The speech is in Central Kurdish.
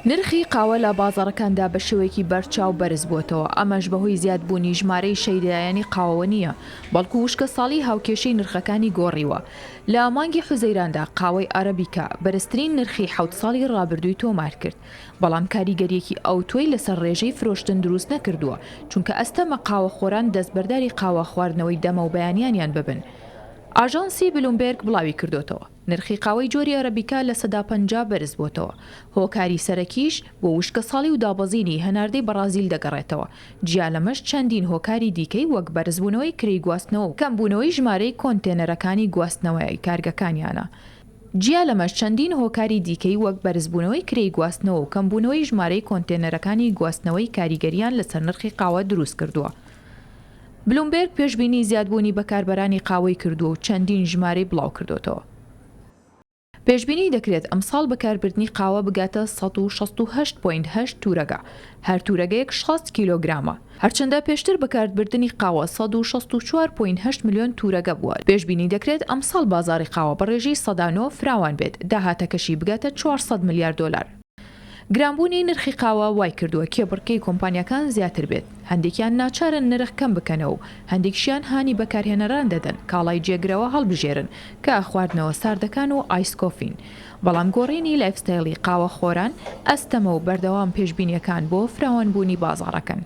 نرخی قاوە لە بازاڕەکاندا بە شێوەیەکی بەرچاو بەرز بووەتەوە، ئەمەش بەهۆی زیادبوونی ژمارەی شەیدایانی قاوە نییە، بەڵکو وشکە ساڵی هاوکێشەی نرخەکانی گۆڕیوە. لە مانگی حوزەیراندا قاوەی ئارەبیکا بەرزترین نرخی 7 ساڵی ڕابردووی تۆمار کرد، بەڵام کاریگەریەکی ئەوتۆی لەسەر ڕێژەی فرۆشتن دروست نەکردووە، چونکە ئەستەمە قاوەخۆران دەستبەرداری قاوە خواردنەوەی دەمە و بەیانیانیان ببن. ئاژانسی بلومبێرگ بڵاوی کردوتەوە نرخی قاوەی جۆری ئەرەبیکا لە 50 بەرز بووتەوە. هۆکاری سەرەکیش بۆ وشکە ساڵی و دابەزینی هەناردەی بەرازیل دەگەڕێتەوە. جیا لەمەش چەندین هۆکاری دیکەی وەک بەرزبوونەوەی کرێی گواستنەوە و کەمبوونەوەی ژمارەی کۆنتێنەرەکانی گواستنەوەی کارگەکانیانە. جیا لەمەش چەندین هۆکاری دیکەی وەک بەرزبوونەوەی کرێی گواستنەوە و کەمبوونەوەی ژمارەی کۆنتێنەرەکانی گواستنەوەی کاریگەریان لەسەر نرخی قاوە دروست کردووە. بلومبێرگ پێشبینی زیادبوونی بەکاربەرانی قاوەی کردووە و چەندین ژمارەی بڵاو کردوتەوە. پێشبینی دەکرێت ئەمساڵ بەکاربردنی قاوە بگاتە 168.8 تورەگە، هەر تورەگەیەک 60 کیلۆگرامە، هەرچەندە پێشتر بەکاربردنی قاوە 164.8 ملیۆن تورەگە بووە. پێشبینی دەکرێت ئەمساڵ بازاری قاوە بە ڕێژەی 109 فراوان بێت، داهاتەکەشی بگاتە 400 میلیارد دۆلار. گرانبوونی نرخی قاوە وای کردووە کێبڕکەی کۆمپانیەکان زیاتر بێت، هەندێکیان ناچارن نرخ کەم بکەنەوە و هەندێکشیان هانی بەکارهێنەران دەدەن کاڵای جێگرەوە هەڵبژێرن کە خواردنەوە ساردەکان و ئایسکۆفین. بەڵام گۆڕینی لایفستایلی قاوە خۆران ئەستەمە و بەردەوام پێشبینیەکان بۆ فراوانبوونی بازاڕەکەن.